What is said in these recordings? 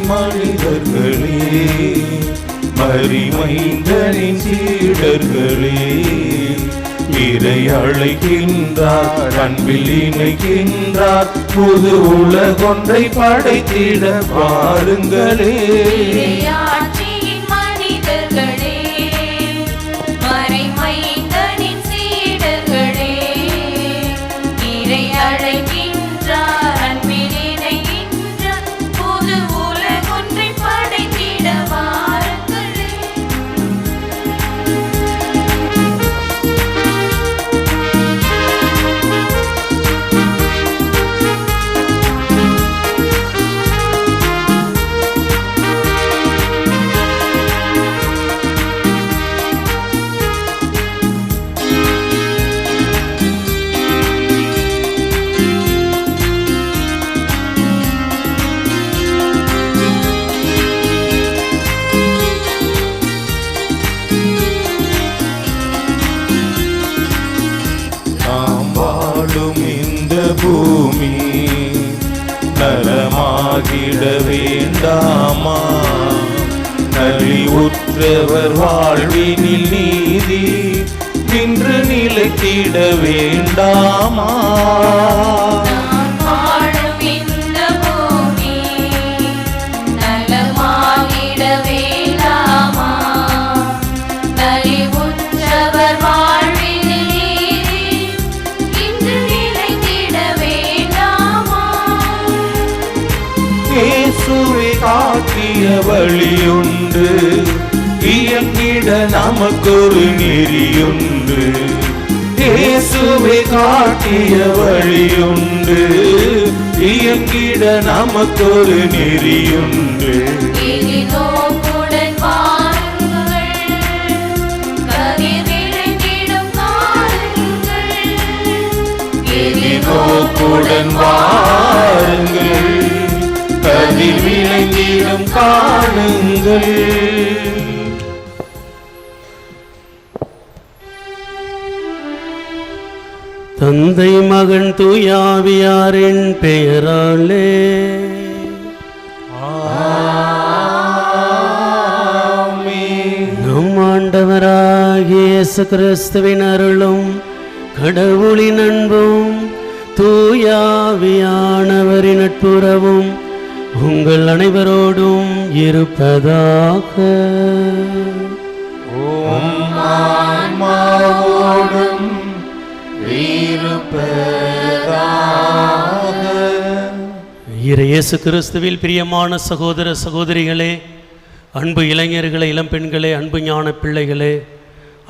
மனிதர்களே, மரிமைந்தனின் சீடர்களே, இறை அழைக்கின்றார், அன்பில் இணைக்கின்றார், புது உலகொன்றை படைத்திட பாருங்களே. பூமி நலமாகிட வேண்டாமா? நலிவுற்றவர் வாழ்வினில் நீதி நின்று நிலைத்திட வேண்டாமா? காட்டிய வழியுண்டு, இயங்கிட நமக்கொரு நெறியுண்டு. இயேசுவை காட்டிய வழியுண்டு, இயங்கிட நமக்கொரு நெறியுண்டு. நோக்குடன் வாருங்கள், கதிர் விளங்கிடும் காணுங்கள். தந்தை மகன் தூயாவியாரின் பெயராலே நம் ஆண்டவராகிய இயேசு கிறிஸ்துவின் அருளும் கடவுளின் அன்பும் தூயாவியானவரின் நட்புறவும் உங்கள் அனைவரோடும் இருப்பதாக. இயேசு கிறிஸ்துவில் பிரியமான சகோதர சகோதரிகளே, அன்பு இளைஞர்களே, இளம்பெண்களே, அன்பு ஞான பிள்ளைகளே,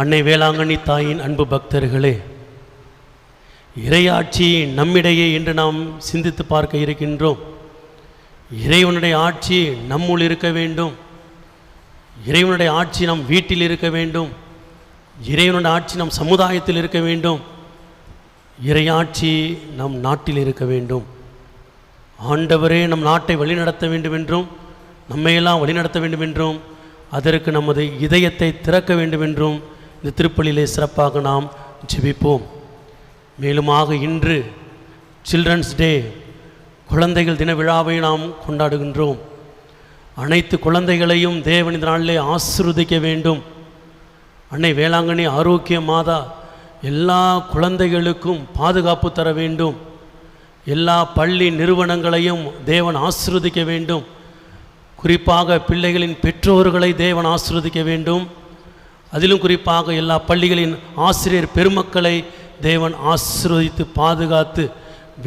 அன்னை வேளாங்கண்ணி தாயின் அன்பு பக்தர்களே, இறையாட்சி நம்மிடையே என்று நாம் சிந்தித்து பார்க்க இருக்கின்றோம். இறைவனுடைய ஆட்சி நம்முள் இருக்க வேண்டும். இறைவனுடைய ஆட்சி நம் வீட்டில் இருக்க வேண்டும். இறைவனுடைய ஆட்சி நம் சமுதாயத்தில் இருக்க வேண்டும். இறையாட்சி நம் நாட்டில் இருக்க வேண்டும். ஆண்டவரே நம் நாட்டை வழிநடத்த வேண்டும் என்றும், நம்மையெல்லாம் வழிநடத்த வேண்டும் என்றும், அதற்கு நமது இதயத்தை திறக்க வேண்டும் என்றும் இந்த திருப்பலியிலே சிறப்பாக நாம் ஜெபிப்போம். மேலுமாக இன்று சில்ட்ரன்ஸ் டே, குழந்தைகள் தின விழாவை நாம் கொண்டாடுகின்றோம். அனைத்து குழந்தைகளையும் தேவன் இந்த நாளிலே ஆசீர்வதிக்க வேண்டும். அன்னை வேளாங்கண்ணி ஆரோக்கிய மாதா எல்லா குழந்தைகளுக்கும் பாதுகாப்பு தர வேண்டும். எல்லா பள்ளி நிறுவனங்களையும் தேவன் ஆசீர்வதிக்க வேண்டும். குறிப்பாக பிள்ளைகளின் பெற்றோர்களை தேவன் ஆசீர்வதிக்க வேண்டும். அதிலும் குறிப்பாக எல்லா பள்ளிகளின் ஆசிரியர் பெருமக்களை தேவன் ஆசீர்வதித்து பாதுகாத்து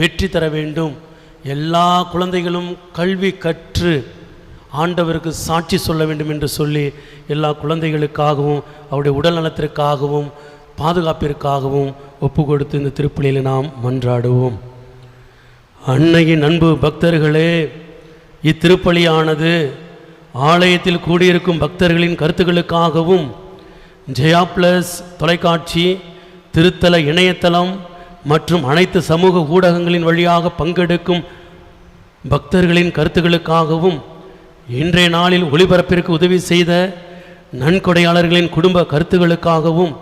வெற்றி தர வேண்டும். எல்லா குழந்தைகளும் கல்வி கற்று ஆண்டவருக்கு சாட்சி சொல்ல வேண்டும் என்று சொல்லி எல்லா குழந்தைகளுக்காகவும் அவருடைய உடல் நலத்திற்காகவும் பாதுகாப்பிற்காகவும் ஒப்பு கொடுத்து இந்த திருப்பலியில் நாம் மன்றாடுவோம். அன்னையின் அன்பு பக்தர்களே, இத்திருப்பலியானது ஆலயத்தில் கூடியிருக்கும் பக்தர்களின் கருத்துக்களுக்காகவும் ஜெயா பிளஸ் தொலைக்காட்சி, திருத்தல இணையதளம் மற்றும் அனைத்து சமூக ஊடகங்களின் வழியாக பங்கெடுக்கும் பக்தர்களின் கருத்துக்களுக்காகவும், இன்றைய நாளில் ஒளிபரப்பிற்கு உதவி செய்த நன்கொடையாளர்களின் குடும்ப கருத்துக்களுக்காகவும்,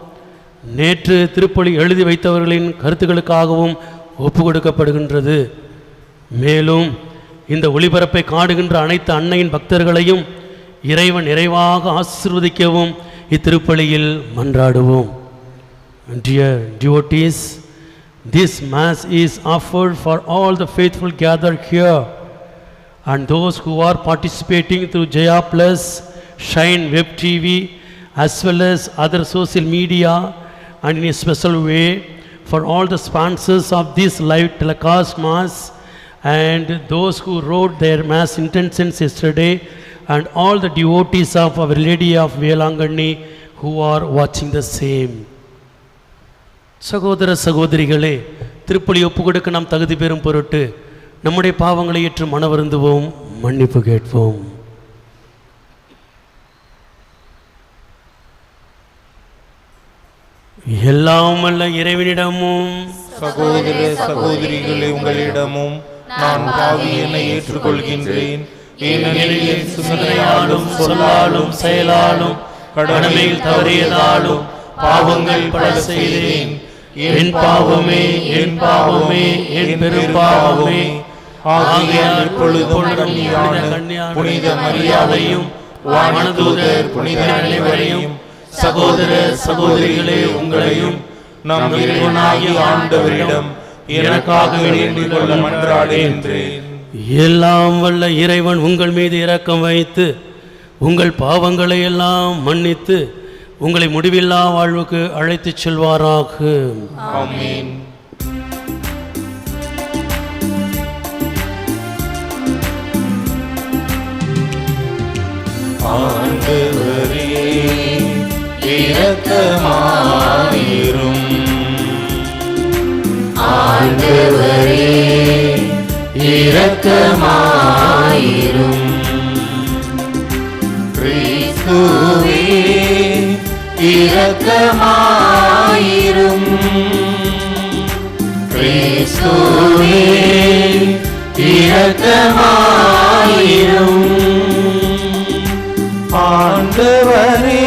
நேற்று திருப்பலி எழுதி வைத்தவர்களின் கருத்துக்களுக்காகவும் ஒப்பு கொடுக்கப்படுகின்றது. மேலும் இந்த ஒளிபரப்பை காணுகின்ற அனைத்து அன்னையின் பக்தர்களையும் இறைவன் நிறைவாக ஆசீர்வதிக்கவும் இத்திருப்பலியில் மன்றாடுவோம். Dear devotees, this Mass is offered for all the faithful gathered here and those who are participating through Jaya Plus, Shine Web TV as well as other social media, and in a special way for all the sponsors of this live telecast Mass and those who wrote their Mass intentions yesterday, and all the devotees of Our Lady of Velangani who are watching the same. சகோதர சகோதரிகளே, திருப்பலி ஒப்பு கொடுக்க நாம் தகுதி பெறும் பொருட்டு நம்முடைய பாவங்களை ஏற்று மனவருந்துவோம், மன்னிப்பு கேட்போம். எல்லாம் வல்ல இறைவனிடமும் சகோதர சகோதரிகளே உங்களிடமும் நான் பாவியனை ஏற்றுக்கொள்கின்றேன். ஏனெனில் என் சிந்தனையாலும் சொல்லாலும் செயலாலும் கடமையில் தவறியதாலும் பாவங்கள் பல செய்தேன். என் பாவமே, என் பாவமே, என் பெரும் பாவமே. ஆகையால் இப்பொழுதும் கன்னியான புனித மரியாதையும் வானதூதர் புனித அனைவரையும் சகோதர சகோதரிகளே உங்களையும் நம் இறைவனாகிய ஆண்டவரிடம் எனக்காக வேண்டிக் கொள்ள மன்றாடுகின்றேன். எல்லாம் வல்ல இறைவன் உங்கள் மீது இரக்கம் வைத்து உங்கள் பாவங்களை எல்லாம் மன்னித்து உங்களை முடிவில்லா வாழ்வுக்கு அழைத்துச் செல்வாராக. ஆமென். ஆண்டவரே இரக்கமாயிரும். ஆண்டவரே இரக்கமாயிரும். கிறிஸ்துவே இரக்கமாயிரும். கிறிஸ்துவே இரக்கமாயிரும். ஆண்டவரே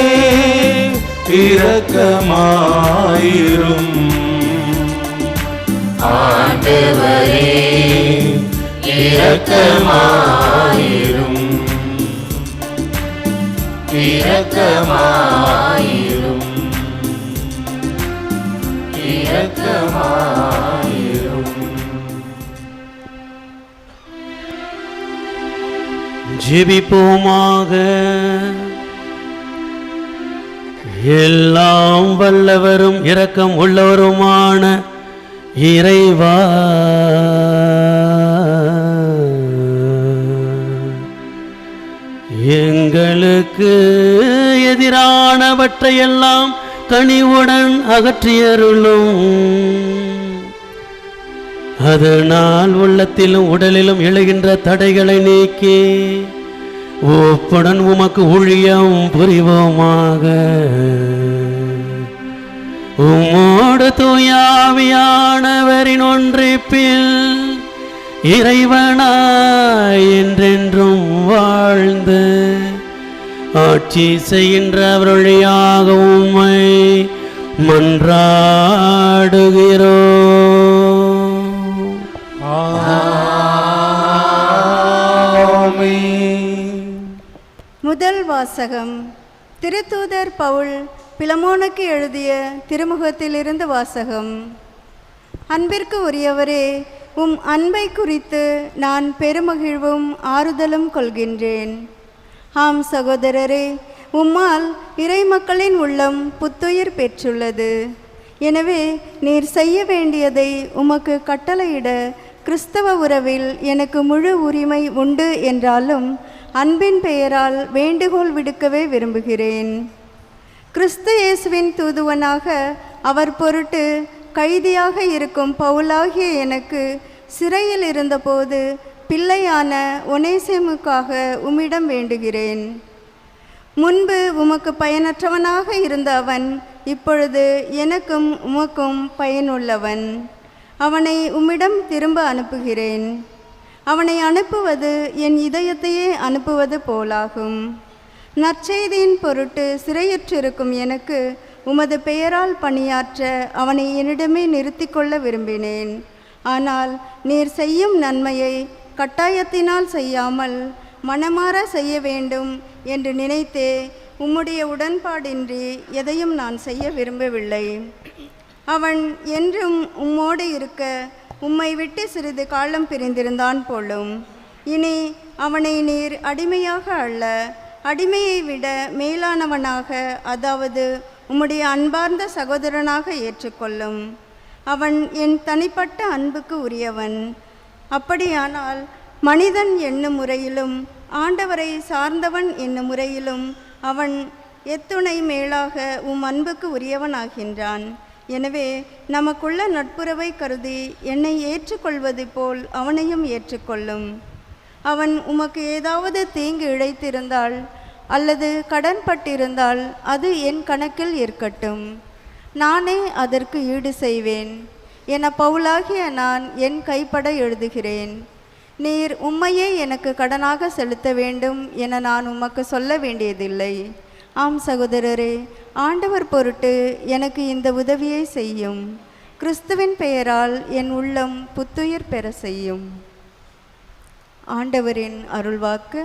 இரக்கமாயிரும். ஆண்டவரே இரக்கமாயிரும். இரக்கமாயிரும். இரக்கமாயிரும். ஜெபிப்போமாக. எல்லாம் வல்லவரும் இரக்கம் உள்ளவருமான இறைவா, எங்களுக்கு எதிரானவற்றையெல்லாம் கனிவுடன் அகற்றியருளும். அதனால் உள்ளத்திலும் உடலிலும் எழுகின்ற தடைகளை நீக்கி ஒப்புடன் உமக்கு ஊழியம் புரிவோமாக. உம்மோடு தூயாவியானவரின் ஒன்றிப்பில் இறைவனாய் என்றென்றும் வாழ்ந்து ஆட்சி செய்கின்றவர் வழியாக உம்மை மன்றாடுகிறோம். முதல் வாசகம். திருத்தூதர் பவுல் பிலமோனுக்கு எழுதிய திருமுகத்திலிருந்து வாசகம். அன்பிற்கு உரியவரே, உம் அன்பை குறித்து நான் பெருமகிழ்வும் ஆறுதலும் கொள்கின்றேன். ஆம் சகோதரரே, உம்மால் இறைமக்களின் உள்ளம் புத்துயிர் பெற்றுள்ளது. எனவே நீர் செய்ய வேண்டியதை உமக்கு கட்டளையிட கிறிஸ்தவ உறவில் எனக்கு முழு உரிமை உண்டு என்றாலும் அன்பின் பெயரால் வேண்டுகோள் விடுக்கவே விரும்புகிறேன். கிறிஸ்து இயேசுவின் தூதுவனாக அவர் பொருட்டு கைதியாக இருக்கும் பவுலாகிய எனக்கு சிறையில் இருந்தபோது பிள்ளையான ஒனேசிமுக்காக உம்மிடம் வேண்டுகிறேன். முன்பு உமக்கு பயனற்றவனாக இருந்த அவன் இப்பொழுது எனக்கும் உமக்கும் பயனுள்ளவன். அவனை உம்மிடம் திரும்ப அனுப்புகிறேன். அவனை அனுப்புவது என் இதயத்தையே அனுப்புவது போலாகும். நற்செய்தியின் பொருட்டு சிறையுற்றிருக்கும் எனக்கு உமது பெயரால் பணியாற்ற அவனை என்னிடமே நிறுத்தி கொள்ள விரும்பினேன். ஆனால் நீர் செய்யும் நன்மையை கட்டாயத்தினால் செய்யாமல் மனமாற செய்ய வேண்டும் என்று நினைத்தே உம்முடைய உடன்பாடின்றி எதையும் நான் செய்ய விரும்பவில்லை. அவன் என்றும் உம்மோடு இருக்க உம்மை விட்டு சிறிது காலம் பிரிந்திருந்தான் போலும். இனி அவனை நீர் அடிமையாக அல்ல, அடிமையை விட மேலானவனாக, அதாவது உம்முடைய அன்பார்ந்த சகோதரனாக ஏற்றுக்கொள்ளும். அவன் என் தனிப்பட்ட அன்புக்கு உரியவன். அப்படியானால் மனிதன் என்னும் முறையிலும் ஆண்டவரை சார்ந்தவன் என்னும் முறையிலும் அவன் எத்துணை மேலாக உம் அன்புக்கு உரியவனாகின்றான். எனவே நமக்குள்ள நட்புறவை கருதி என்னை ஏற்றுக்கொள்வது போல் அவனையும் ஏற்றுக்கொள்ளும். அவன் உமக்கு ஏதாவது தீங்கு இழைத்திருந்தால் அல்லது கடன்பட்டிருந்தால் அது என் கணக்கில் இருக்கட்டும், நானே அதற்கு ஈடு செய்வேன் என பவுலாகிய நான் என் கைப்பட எழுதுகிறேன். நீர் உம்மையே எனக்கு கடனாக செலுத்த வேண்டும் என நான் உமக்கு சொல்ல வேண்டியதில்லை. ஆம் சகோதரரே, ஆண்டவர் பொருட்டு எனக்கு இந்த உதவியை செய்யும். கிறிஸ்துவின் பெயரால் என் உள்ளம் புத்துயிர் பெற செய்யும். ஆண்டவரின் அருள்வாக்கு.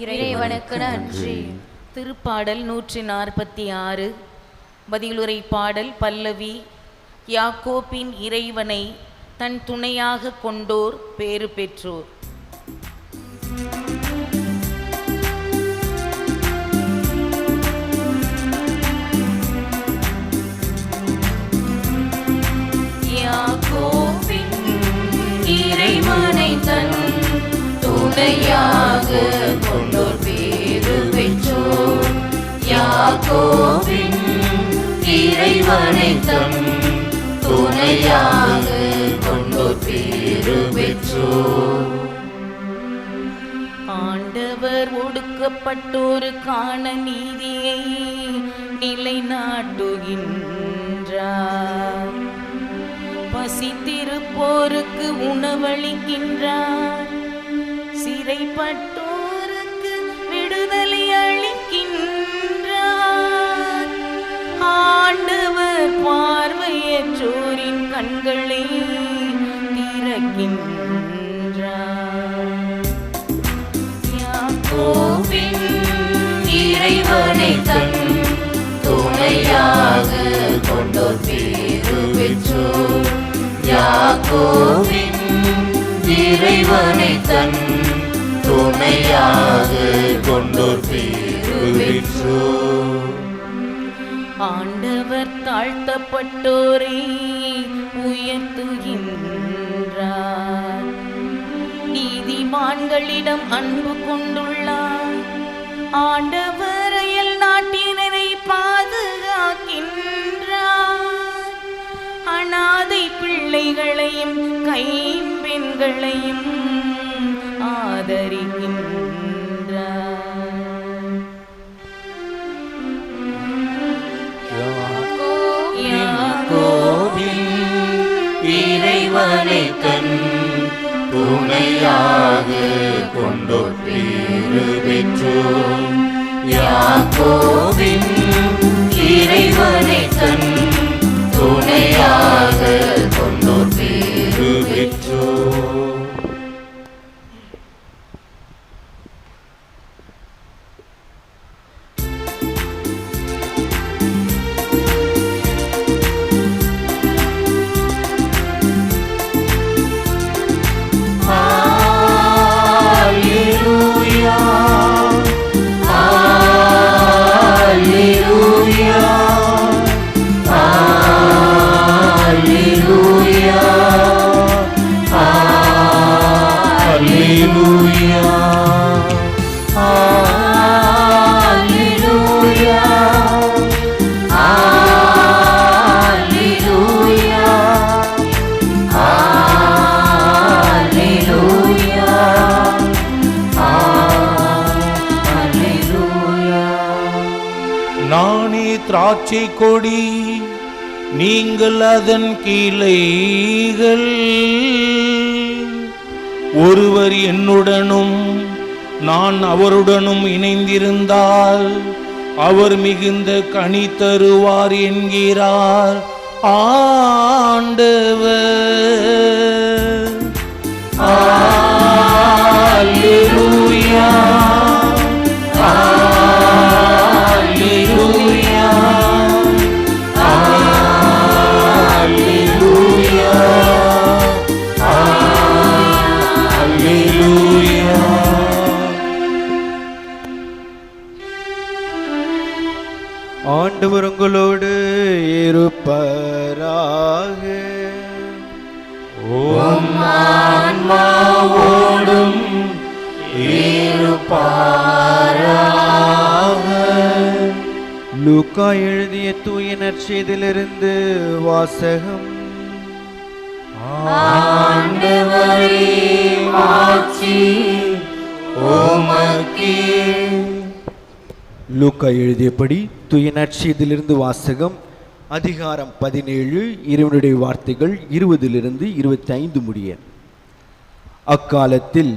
இறைவனுக்கு நன்றி. திருப்பாடல் 146 பதிலுரை பாடல் பல்லவி. யாக்கோபின் இறைவனை தன் துணையாக கொண்டோர் பேறு பெற்றோர். யாக்கோபின் இறைவனை தன் துணையாக கொண்டோர் பேறு பெற்றோர். யாக்கோபின் இறைவனை தன் துணையாக கொண்டோர் பேறு பெற்றோர். ஆண்டவர் ஒடுக்கப்பட்டோருக்கான நீதியை நிலைநாட்டுகின்றார். பசித்திருப்போருக்கு உணவளிக்கின்றார். சிறைப்பட்டோருக்கு விடுதலை அளிக்கின்றார். ஆண்டவர் பார்வையற்றோரின் கண்களை திறக்கின்றார். யாக்கோபின் இறைவனை தன் துணையாக கொண்டோர் பேறு பெற்றோர். யாக்கோபின் இறைவனை தன் துணையாக கொண்டோர் பேறு பெற்றோர். ஆண்டவர் தாழ்த்தப்பட்டோரை உயர்த்துகின்றார். நீதிமான்களிடம் அன்பு கொண்டுள்ளார். ஆண்டவர் அயல் நாட்டினரை பாதுகாக்கின்றார். அனாதை பிள்ளைகளையும் கைம்பெண்களையும் ஆதரிக்கின்றார். யாக்கோபின் இறைவனை தன் துணையாக கொண்டோர் பேறு பெற்றோர். யாக்கோபின் இறைவனை தன் துணையாக கொண்டோர் பேறு பெற்றோர். நானே திராட்சை கொடி, நீங்கள் அதன் கிளைகள். ஒருவர் என்னுடனும் நான் அவருடனும் இணைந்திருந்தால் அவர் மிகுந்த கனி தருவார் என்கிறார் ஆண்டவர். அல்லேலூயா அல்லேலூயா அல்லேலூயா அல்லேலூயா. ஆண்டவர் உங்களோடு இருப்பாராக. ஆன்மாவோடும் இருப்பாராக. லூக்கா எழுதிய தூய நற்செய்தியிலிருந்து வாசகம். ஆண்டவரே மாட்சி உமக்கே. லூக்கா எழுதியபடி தூய நற்செய்தியிலிருந்து வாசகம். அதிகாரம் 17, இறைவனுடைய வார்த்தைகள் 20-25 முடிய. அக்காலத்தில்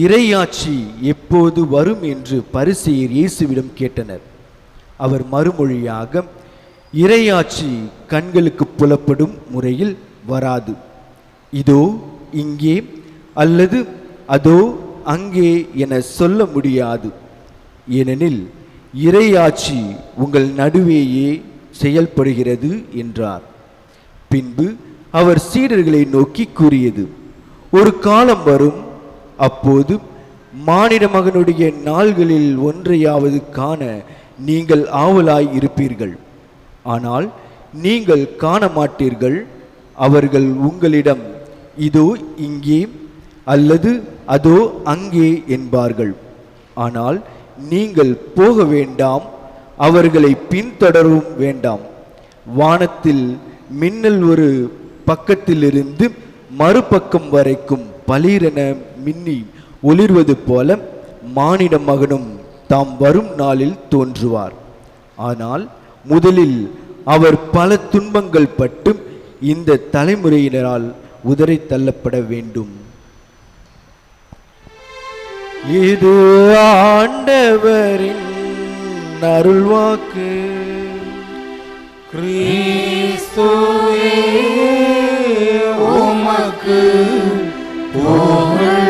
இறையாட்சி எப்போது வரும் என்று பரிசேயர் இயேசுவிடம் கேட்டனர். அவர் மறுமொழியாக, இறையாட்சி கண்களுக்கு புலப்படும் முறையில் வராது. இதோ இங்கே அல்லது அதோ அங்கே என சொல்ல முடியாது. ஏனெனில் இறையாட்சி உங்கள் நடுவேயே செயல்படுகிறது என்றார். பின்பு அவர் சீடர்களை நோக்கி கூறியது, ஒரு காலம் வரும், அப்போது மானிட மகனுடைய நாள்களில் ஒன்றையாவது காண நீங்கள் ஆவலாய் இருப்பீர்கள். ஆனால் நீங்கள் காண மாட்டீர்கள். அவர்கள் உங்களிடம் இதோ இங்கே அல்லது அதோ அங்கே என்பார்கள். ஆனால் நீங்கள் போக வேண்டாம், அவர்களை பின்தொடரவும் வேண்டாம். வானத்தில் மின்னல் ஒரு பக்கத்திலிருந்து மறுபக்கம் வரைக்கும் பளீரென மின்னி ஒளிர்வது போல மானிட மகனும் தாம் வரும் நாளில் தோன்றுவார். ஆனால் முதலில் அவர் பல துன்பங்கள் பட்டு இந்த தலைமுறையினரால் உதறி தள்ளப்பட வேண்டும். இது ஆண்டவரின் அருள்வாக்கு. கிறிஸ்துவே உமக்கு புகழ்.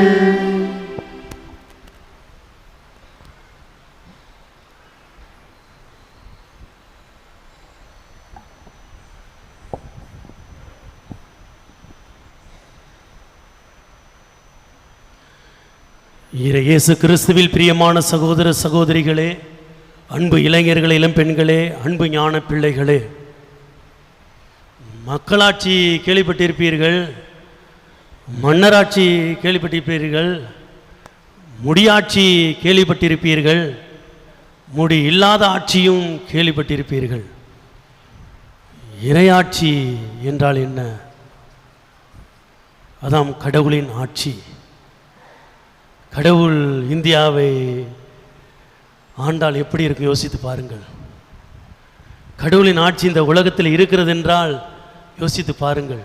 இயேசு கிறிஸ்துவில் பிரியமான சகோதர சகோதரிகளே, அன்பு இளைஞர்களே, இளம் பெண்களே, அன்பு ஞான பிள்ளைகளே, மக்களாட்சி கேள்விப்பட்டிருப்பீர்கள், மன்னராட்சி கேள்விப்பட்டிருப்பீர்கள், முடியாட்சி கேள்விப்பட்டிருப்பீர்கள், முடி இல்லாத ஆட்சியும் கேள்விப்பட்டிருப்பீர்கள். இறையாட்சி என்றால் என்ன? அதாம் கடவுளின் ஆட்சி. கடவுள் இந்தியாவை ஆண்டால் எப்படி இருக்கும் யோசித்து பாருங்கள். கடவுளின் ஆட்சி இந்த உலகத்தில் இருக்கிறது என்றால் யோசித்து பாருங்கள்.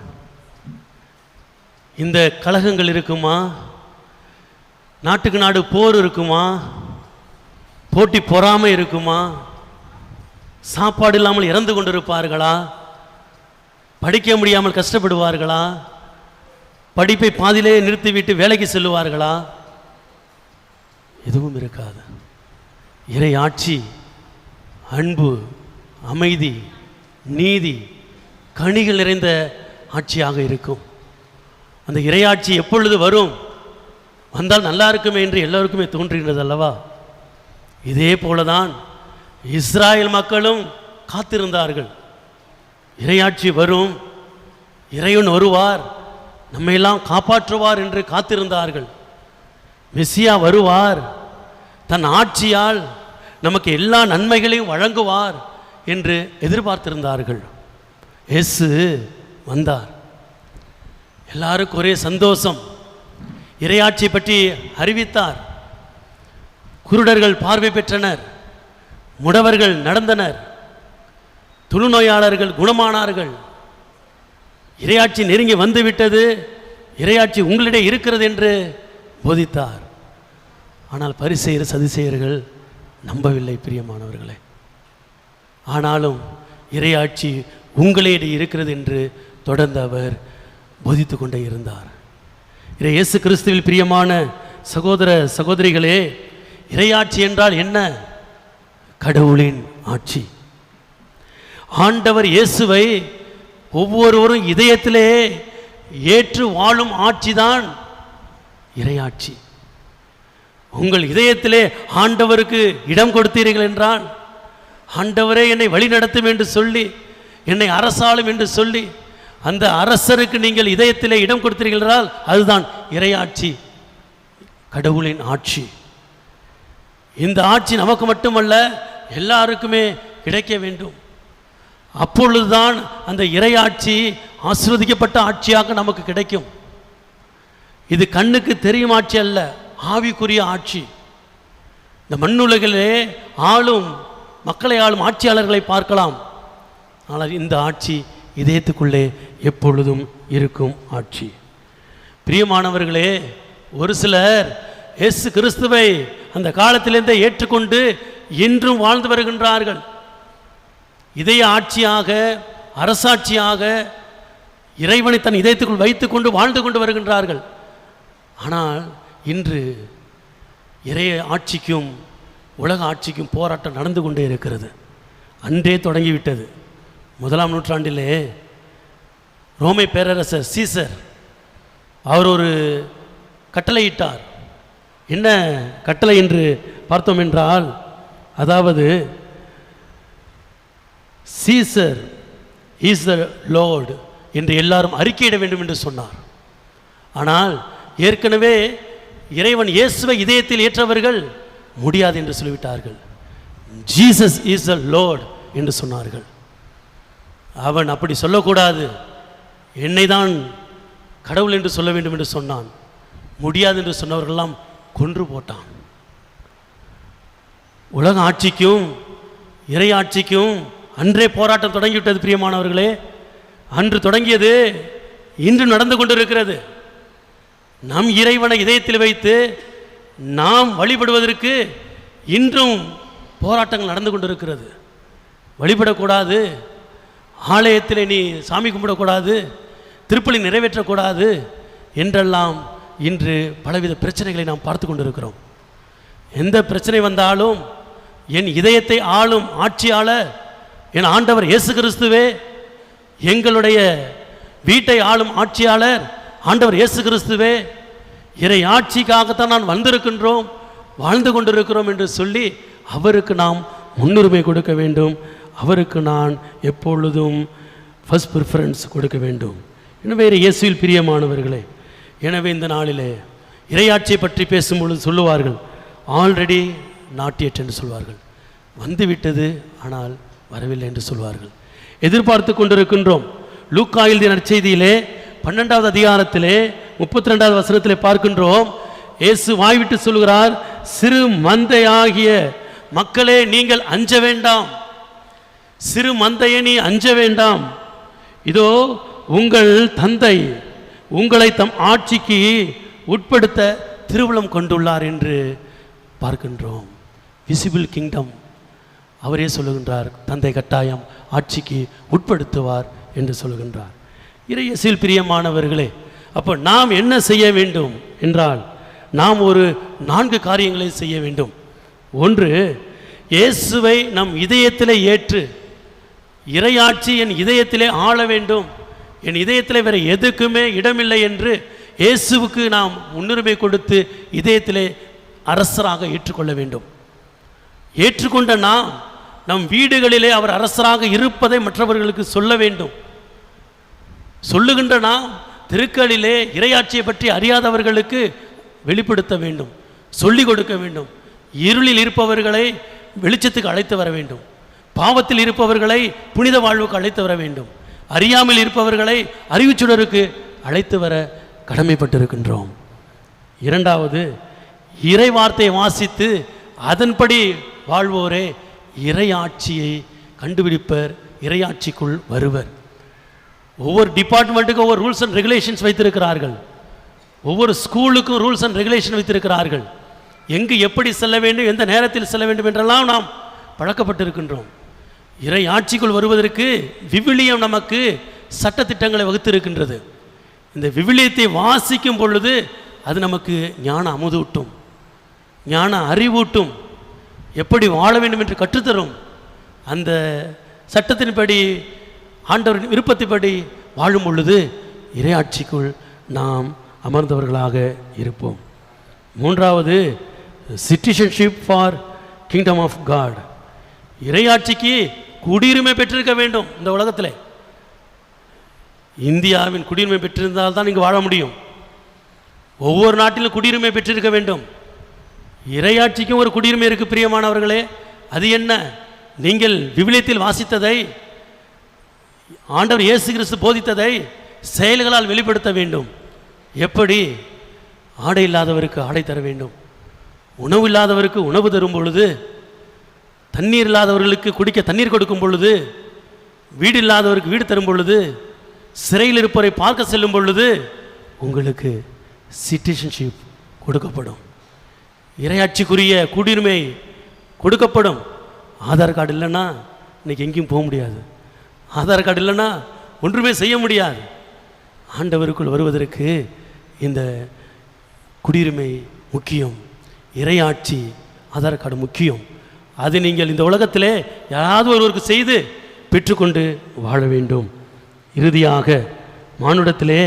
இந்த கலகங்கள் இருக்குமா? நாட்டுக்கு நாடு போர் இருக்குமா? போட்டி பொறாமை இருக்குமா? சாப்பாடு இல்லாமல் இறந்து கொண்டிருப்பார்களா? படிக்க முடியாமல் கஷ்டப்படுவார்களா? படிப்பை பாதியிலே நிறுத்திவிட்டு வேலைக்கு செல்லுவார்களா? எதுவும் இருக்காது. இறை ஆட்சி அன்பு, அமைதி, நீதி, கனிகள் நிறைந்த ஆட்சியாக இருக்கும். அந்த இறையாட்சி எப்பொழுது வரும்? வந்தால் நல்லா இருக்குமே என்று எல்லோருக்குமே தோன்றுகின்றது அல்லவா? இதே போலதான் இஸ்ராயல் மக்களும் காத்திருந்தார்கள். இறையாட்சி வரும், இறைவன் வருவார், நம்மையெல்லாம் காப்பாற்றுவார் என்று காத்திருந்தார்கள். மெசியா வருவார், தன் ஆட்சியால் நமக்கு எல்லா நன்மைகளையும் வழங்குவார் என்று எதிர்பார்த்திருந்தார்கள். இயேசு வந்தார். எல்லாருக்கும் ஒரே சந்தோஷம். இறையாட்சி பற்றி அறிவித்தார். குருடர்கள் பார்வை பெற்றனர், முடவர்கள் நடந்தனர், தொழுநோயாளர்கள் குணமானார்கள். இறையாட்சி நெருங்கி வந்துவிட்டது, இறையாட்சி உங்களிடையே இருக்கிறது என்று போதித்தார். ஆனால் பரிசேயர் சதுசேயர்கள் நம்பவில்லை பிரியமானவர்களே. ஆனாலும் இறையாட்சி உங்களிடையே இருக்கிறது என்று தொடர்ந்து அவர் போதித்து கொண்டே இருந்தார். இயேசு கிறிஸ்துவில் பிரியமான சகோதர சகோதரிகளே, இறையாட்சி என்றால் என்ன? கடவுளின் ஆட்சி. ஆண்டவர் இயேசுவை ஒவ்வொருவரும் இதயத்திலே ஏற்று வாழும் ஆட்சிதான் இறையாட்சி. உங்கள் இதயத்திலே ஆண்டவருக்கு இடம் கொடுத்தீர்கள் என்றால், ஆண்டவரே என்னை வழி நடத்தும் என்று சொல்லி, என்னை அரசாளும் என்று சொல்லி, அந்த அரசருக்கு நீங்கள் இதயத்திலே இடம் கொடுத்தீர்கள் என்றால் அதுதான் இறையாட்சி, கடவுளின் ஆட்சி. இந்த ஆட்சி நமக்கு மட்டுமல்ல, எல்லாருக்குமே கிடைக்க வேண்டும். அப்பொழுதுதான் அந்த இறையாட்சி ஆசீர்வதிக்கப்பட்ட ஆட்சியாக நமக்கு கிடைக்கும். இது கண்ணுக்கு தெரியும் ஆட்சி அல்ல, ஆவிக்குரிய ஆட்சி. இந்த மண்ணுலகிலே ஆளும் மக்களை ஆளும் ஆட்சியாளர்களை பார்க்கலாம், ஆனால் இந்த ஆட்சி இதயத்துக்குள்ளே எப்பொழுதும் இருக்கும் ஆட்சி. பிரியமானவர்களே, ஒரு சிலர் இயேசு கிறிஸ்துவை அந்த காலத்திலிருந்தே ஏற்றுக்கொண்டு இன்றும் வாழ்ந்து வருகின்றார்கள். இதய ஆட்சியாக, அரசாட்சியாக இறைவனை தன் இதயத்துக்குள் வைத்துக்கொண்டு வாழ்ந்து கொண்டு வருகின்றார்கள். ஆனால் இன்று இறை ஆட்சிக்கும் உலக ஆட்சிக்கும் போராட்டம் நடந்து கொண்டே இருக்கிறது. அன்றே தொடங்கிவிட்டது. 1ஆம் நூற்றாண்டிலே ரோமை பேரரசர் சீசர் அவர் ஒரு கட்டளையிட்டார். என்ன கட்டளை என்று பார்த்தோம் என்றால், அதாவது சீசர் இஸ் த லார்ட் என்று எல்லாரும் அறிக்கையிட வேண்டும் என்று சொன்னார். ஆனால் ஏற்கனவே இறைவன் இயேசுவை இதயத்தில் ஏற்றவர்கள் முடியாது என்று சொல்லிவிட்டார்கள். ஜீசஸ் இஸ் த லார்ட் என்று சொன்னார்கள். அவன் அப்படி சொல்லக்கூடாது, என்னை தான் கடவுள் என்று சொல்ல வேண்டும் என்று சொன்னான். முடியாது என்று சொன்னவர்களெல்லாம் கொன்று போட்டான். உலக ஆட்சிக்கும் இறை ஆட்சிக்கும் அன்றே போராட்டம் தொடங்கிவிட்டது. பிரியமானவர்களே, அன்று தொடங்கியது இன்று நடந்து கொண்டிருக்கிறது. நம் இறைவனை இதயத்தில் வைத்து நாம் வழிபடுவதற்கு இன்றும் போராட்டங்கள் நடந்து கொண்டிருக்கிறது. வழிபடக்கூடாது, ஆலயத்தில் நீ சாமி கும்பிடக்கூடாது, திருப்பலி நிறைவேற்றக்கூடாது என்றெல்லாம் இன்று பலவித பிரச்சனைகளை நாம் பார்த்து கொண்டிருக்கிறோம். எந்த பிரச்சனை வந்தாலும் என் இதயத்தை ஆளும் ஆட்சியாளர் என் ஆண்டவர் இயேசு கிறிஸ்துவே, எங்களுடைய வீட்டை ஆளும் ஆட்சியாளர் ஆண்டவர் இயேசு கிறிஸ்துவே, இறை ஆட்சிக்காகத்தான் நான் வந்திருக்கின்றோம், வாழ்ந்து கொண்டிருக்கிறோம் என்று சொல்லி அவருக்கு நாம் முன்னுரிமை கொடுக்க வேண்டும். அவருக்கு நான் எப்பொழுதும் ஃபர்ஸ்ட் ப்ரிஃபரன்ஸ் கொடுக்க வேண்டும். எனவே இயேசுவில் பிரியமானவர்களே, எனவே இந்த நாளிலே இறையாட்சியை பற்றி பேசும்பொழுது சொல்லுவார்கள், ஆல்ரெடி நாட் yet என்று சொல்வார்கள். வந்துவிட்டது ஆனால் வரவில்லை என்று சொல்வார்கள். எதிர்பார்த்து கொண்டிருக்கின்றோம். லூக்கா எழுதிய நற்செய்தியிலே 12வது அதிகாரத்திலே 32வது வசனத்திலே பார்க்கின்றோம். இயேசு வாய்விட்டு சொல்கிறார், சிறு மந்தையாகிய மக்களே நீங்கள் அஞ்ச வேண்டாம். சிறு மந்தையை நீ அஞ்ச வேண்டாம். இதோ உங்கள் தந்தை உங்களை தம் ஆட்சிக்கு உட்படுத்த திருவுளம் கொண்டுள்ளார் என்று பார்க்கின்றோம். விசிபிள் கிங்டம் அவரே சொல்லுகின்றார், தந்தை கட்டாயம் ஆட்சிக்கு உட்படுத்துவார் என்று சொல்லுகின்றார். இறையேசுவில் பிரியமானவர்களே, அப்போ நாம் என்ன செய்ய வேண்டும் என்றால், நாம் ஒரு 4 காரியங்களை செய்ய வேண்டும். ஒன்று, இயேசுவை நம் இதயத்திலே ஏற்று, இறையாட்சி என் இதயத்திலே ஆள வேண்டும், என் இதயத்திலே வேறு எதுக்குமே இடமில்லை என்று இயேசுவுக்கு நாம் முன்னுரிமை கொடுத்து இதயத்திலே அரசராக ஏற்றுக்கொள்ள வேண்டும். ஏற்றுக்கொண்ட நாம் நம் வீடுகளிலே அவர் அரசராக இருப்பதை மற்றவர்களுக்கு சொல்ல வேண்டும். சொல்லுகின்ற நாம் திருக்களிலே இறையாட்சியை பற்றி அறியாதவர்களுக்கு வெளிப்படுத்த வேண்டும், சொல்லிக் கொடுக்க வேண்டும். இருளில் இருப்பவர்களை வெளிச்சத்துக்கு அழைத்து வர வேண்டும். பாவத்தில் இருப்பவர்களை புனித வாழ்வுக்கு அழைத்து வர வேண்டும். அறியாமல் இருப்பவர்களை அறிவுச்சுடருக்கு அழைத்து வர கடமைப்பட்டிருக்கின்றோம். இரண்டாவது, இறை வார்த்தையை வாசித்து அதன்படி வாழ்வோரே இறையாட்சியை கண்டுபிடிப்பர், இறையாட்சிக்குள் வருவர். ஒவ்வொரு டிபார்ட்மெண்ட்டுக்கும் ஒவ்வொரு ரூல்ஸ் அண்ட் ரெகுலேஷன்ஸ் வைத்திருக்கிறார்கள். ஒவ்வொரு ஸ்கூலுக்கும் ரூல்ஸ் அண்ட் ரெகுலேஷன் வைத்திருக்கிறார்கள். எங்கு எப்படி செல்ல வேண்டும், எந்த நேரத்தில் செல்ல வேண்டும் என்றெல்லாம் நாம் பழக்கப்பட்டிருக்கின்றோம். இறை ஆட்சிக்குள் வருவதற்கு விவிலியம் நமக்கு சட்டத்திட்டங்களை வகுத்திருக்கின்றது. இந்த விவிலியத்தை வாசிக்கும் பொழுது அது நமக்கு ஞான அமுதூட்டும், ஞான அறிவூட்டும், எப்படி வாழ வேண்டும் என்று கற்றுத்தரும். அந்த சட்டத்தின்படி ஆண்டவரின் விருப்பத்தின்படி வாழும் பொழுது இறையாட்சிக்குள் நாம் அமர்ந்தவர்களாக இருப்போம். மூன்றாவது, citizenship for kingdom of God. இறையாட்சிக்கு குடியுரிமை பெற்றிருக்க வேண்டும். இந்த உலகத்தில் இந்தியாவின் குடியுரிமை பெற்றிருந்தால் தான் இங்கு வாழ முடியும். ஒவ்வொரு நாட்டிலும் குடியுரிமை பெற்றிருக்க வேண்டும். இறையாட்சிக்கும் ஒரு குடியுரிமை இருக்கு பிரியமானவர்களே. அது என்ன? நீங்கள் விவிலியத்தில் வாசித்ததை, ஆண்டவர் இயேசு கிறிஸ்து போதித்ததை செயல்களால் வெளிப்படுத்த வேண்டும். எப்படி? ஆடை இல்லாதவருக்கு ஆடை தர வேண்டும், உணவு இல்லாதவருக்கு உணவு தரும் பொழுது, தண்ணீர் இல்லாதவர்களுக்கு குடிக்க தண்ணீர் கொடுக்கும் பொழுது, வீடு இல்லாதவருக்கு வீடு தரும் பொழுது, சிறையில் இருப்பவரை பார்க்க செல்லும் பொழுது உங்களுக்கு சிட்டிசன்ஷிப் கொடுக்கப்படும், இறையாட்சிக்குரிய குடியுரிமை கொடுக்கப்படும். ஆதார் கார்டு இல்லைன்னா இன்னைக்கு எங்கேயும் போக முடியாது. ஆதார் கார்டு இல்லைன்னா ஒன்றுமே செய்ய முடியாது. ஆண்டவருக்குள் வருவதற்கு இந்த குடியுரிமை முக்கியம், இறையாட்சி, ஆதார் கார்டு முக்கியம். அது நீங்கள் இந்த உலகத்திலே யாராவது ஒருவருக்கு செய்து பெற்றுக்கொண்டு வாழ வேண்டும். இறுதியாக மானுடத்திலே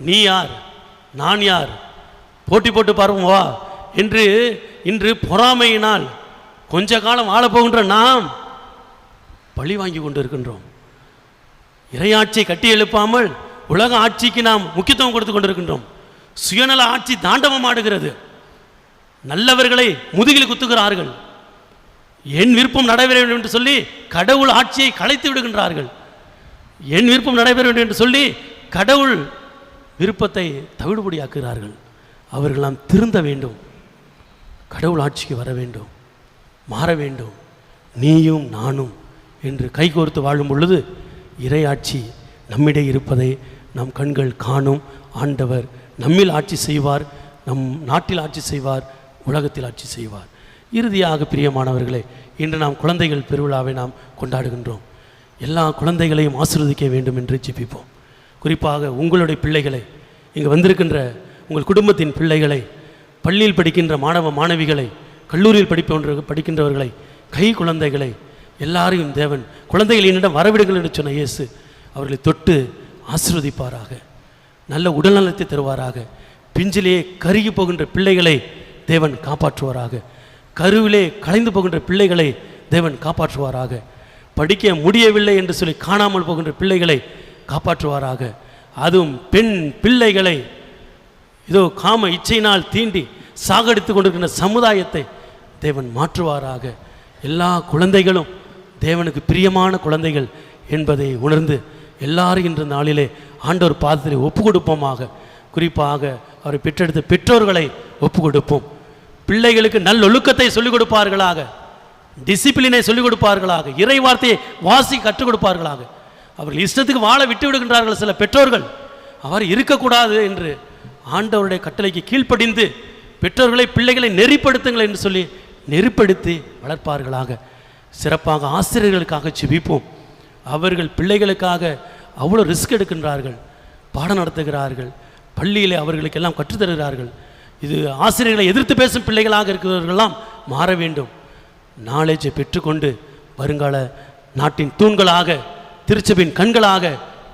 நீ யார் நான் யார் போட்டி போட்டு பார்ப்போம் வா என்று இன்று பொறாமையினால் கொஞ்ச காலம் வாழப்போகின்ற நாம் பழி வாங்கி கொண்டு இருக்கின்றோம். இறையாட்சியை கட்டி எழுப்பாமல் உலக ஆட்சிக்கு நாம் முக்கியத்துவம் கொடுத்து கொண்டிருக்கின்றோம். சுயநல ஆட்சி தாண்டவம் ஆடுகிறது. நல்லவர்களை முதுகில் குத்துகிறார்கள். என் விருப்பம் நடைபெற வேண்டும் என்று சொல்லி கடவுள் ஆட்சியை கலைத்து விடுகின்றார்கள். என் விருப்பம் நடைபெற வேண்டும் என்று சொல்லி கடவுள் விருப்பத்தை தவிடுபடியாக்குகிறார்கள். அவர்கள் நாம் திருந்த வேண்டும், கடவுள் ஆட்சிக்கு வர வேண்டும், மாற வேண்டும். நீயும் நானும் என்று கைகோர்த்து வாழும் பொழுது இறையாட்சி நம்மிடையே இருப்பதை நம் கண்கள் காணும். ஆண்டவர் நம்மில் ஆட்சி செய்வார், நம் நாட்டில் ஆட்சி செய்வார், உலகத்தில் ஆட்சி செய்வார். இறுதியாக பிரியமானவர்களே, இன்று நாம் குழந்தைகள் பெருவிழாவை நாம் கொண்டாடுகின்றோம். எல்லா குழந்தைகளையும் ஆசீர்வதிக்க வேண்டும் என்று ஜெபிப்போம். குறிப்பாக உங்களுடைய பிள்ளைகளை, இங்கே வந்திருக்கின்ற உங்கள் குடும்பத்தின் பிள்ளைகளை, பள்ளியில் படிக்கின்ற மாணவ மாணவிகளை, கல்லூரியில் படிக்கின்றவர்களை, கை குழந்தைகளை எல்லாரையும் தேவன் குழந்தைகள் என்னிடம் வரவிடுங்கள் என்று சொன்ன இயேசு அவர்களை தொட்டு ஆசீர்வதிப்பாராக, நல்ல உடல்நலத்தை தருவாராக. பிஞ்சிலே கருகி போகின்ற பிள்ளைகளை தேவன் காப்பாற்றுவாராக. கருவிலே கலைந்து போகின்ற பிள்ளைகளை தேவன் காப்பாற்றுவாராக. படிக்க முடியவில்லை என்று சொல்லி காணாமல் போகின்ற பிள்ளைகளை காப்பாற்றுவாராக. அதுவும் பெண் பிள்ளைகளை இதோ காம இச்சையினால் தீண்டி சாகடித்து கொண்டிருக்கின்ற சமுதாயத்தை தேவன் மாற்றுவாராக. எல்லா குழந்தைகளும் தேவனுக்கு பிரியமான குழந்தைகள் என்பதை உணர்ந்து எல்லாரும் இன்ற நாளிலே ஆண்டவர் பாதத்திலே ஒப்பு கொடுப்போமாக. குறிப்பாக அவரை பெற்றெடுத்த பெற்றோர்களை ஒப்பு கொடுப்போம். பிள்ளைகளுக்கு நல்லொழுக்கத்தை சொல்லிக் கொடுப்பார்களாக, டிசிப்ளினை சொல்லிக் கொடுப்பார்களாக, இறை வார்த்தையை வாசி கற்றுக் கொடுப்பார்களாக. அவர்கள் இஷ்டத்துக்கு வாழ விட்டு விடுகின்றார்கள் சில பெற்றோர்கள். அவர் இருக்கக்கூடாது என்று ஆண்டவருடைய கட்டளைக்கு கீழ்ப்படிந்து பெற்றோர்களை பிள்ளைகளை நெறிப்படுத்துங்கள் என்று சொல்லி நெறிப்படுத்தி வளர்ப்பார்களாக. சிறப்பாக ஆசிரியர்களுக்காக ஜெபிப்போம். அவர்கள் பிள்ளைகளுக்காக அவ்வளோ ரிஸ்க் எடுக்கின்றார்கள், பாடம் நடத்துகிறார்கள், பள்ளியிலே அவர்களுக்கெல்லாம் கற்றுத்தருகிறார்கள். இது ஆசிரியர்களை எதிர்த்து பேசும் பிள்ளைகளாக இருக்கிறவர்களெல்லாம் மாற வேண்டும். நாலேஜை பெற்றுக்கொண்டு வருங்கால நாட்டின் தூண்களாக, திருச்சபையின் கண்களாக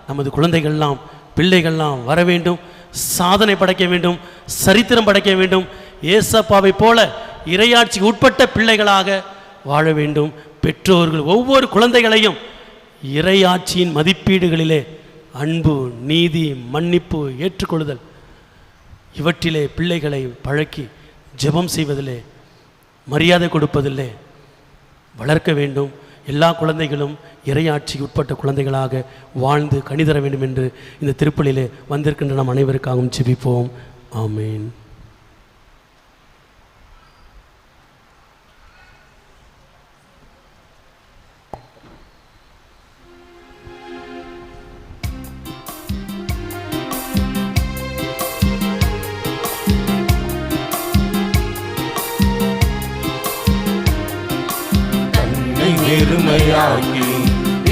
நமது குழந்தைகள்லாம் பிள்ளைகள்லாம் வர வேண்டும், சாதனை படைக்க வேண்டும், சரித்திரம் படைக்க வேண்டும். ஏசப்பாவை போல இறையாட்சிக்கு உட்பட்ட பிள்ளைகளாக வாழ வேண்டும். பெற்றோர்கள் ஒவ்வொரு குழந்தைகளையும் இறையாட்சியின் மதிப்பீடுகளிலே அன்பு, நீதி, மன்னிப்பு, ஏற்றுக்கொள்ளுதல் இவற்றிலே பிள்ளைகளை பழக்கி ஜெபம் செய்வதிலே, மரியாதை கொடுப்பதில்லை வளர்க்க வேண்டும். எல்லா குழந்தைகளும் இறையாட்சிக்கு உட்பட்ட குழந்தைகளாக வாழ்ந்து கனிதர வேண்டும் என்று இந்த திருப்பலியிலே வந்திருக்கின்ற நாம் அனைவருக்காகவும் ஜெபிப்போம். ஆமேன். பெருமையாக்கி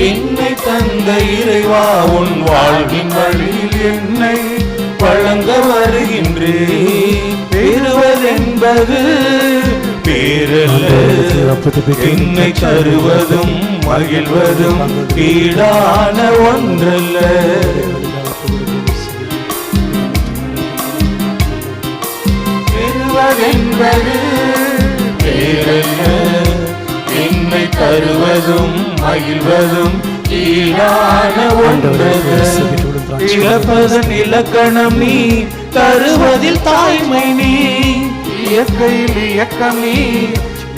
என்னை தந்த இறைவா, உன் வாழ்வின் வழியில் என்னை வழங்க வருகின்றேன். பெறுவதென்பது பேரல்ல, என்னை தருவதும் மகிழ்வதும் ஈடான ஒன்றல்ல. பெறுவதென்பது பேரல்ல, என்னை தருவதும் மகிழ்வதும் ஈடான ஒன்றல்ல. இழப்பதன் இலக்கணம் நீ, தருவதில் தாய்மை நீ, இயற்கையில் இயக்கம் நீ,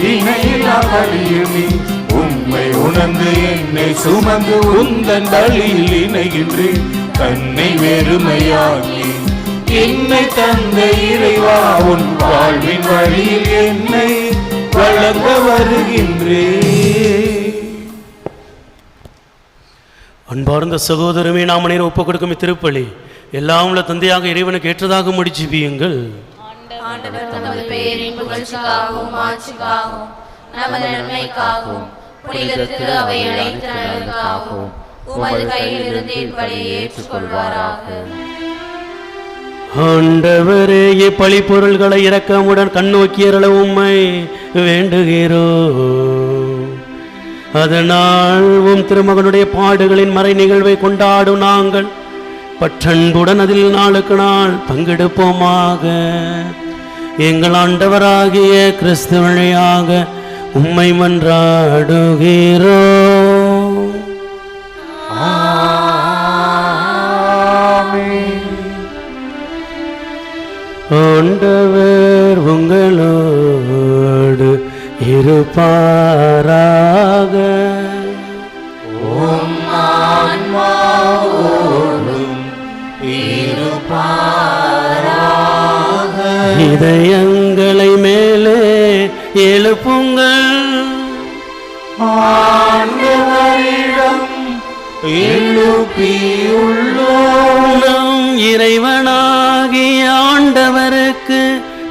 இணையில்லா வழியும் நீ. உண்மை உணர்ந்து என்னை சுமந்து உந்தன் வழியில் இணைகின்றேன். தன்னை வெறுமையாக்கி என்னை தந்த இறைவா, உன் வாழ்வின் வழியில் என்னை வழங்க வருகின்றேன். அன்பார்ந்த சகோதரமே, நாம் அனைவரும் ஒப்புக் கொடுக்கும் இத்திருப்பலி எல்லாம் உள்ள தந்தையாக இறைவனுக்கு ஏற்றதாக முடிச்சுவியுங்கள். ஆண்டவர் தமது பெயரின் புகழ்ச்சிக்காகவும் ஆட்சிக்காகவும் நமது நன்மைக்காகவும் புனித திரு அவை அனைத்து நலனுக்காகவும் உமது கையில் இருந்து இப்படி ஏற்றுக்கொள்வாராக. ஆண்டவரே, இப்பழி பொருள்களை இரக்கமுடன் கண்ணோக்கியருள உம்மை வேண்டுகிறோம். அதனால் திருமகனுடைய பாடுகளின் மறை நிகழ்வை கொண்டாடும் நாங்கள் பற்றன்புடன் அதில் நாளுக்கு நாள் பங்கெடுப்போமாக. எங்கள் ஆண்டவராகிய கிறிஸ்து வழியாக உம்மை மன்றாடுகிறோம். ஆண்டவர் உங்களோடு இருப்பாராக. இதயங்களை மேலே எழுப்புங்கள், ஆண்டவரிடம் எழுப்பியுள்ளோம். இறைவனாகிய ஆண்டவருக்கு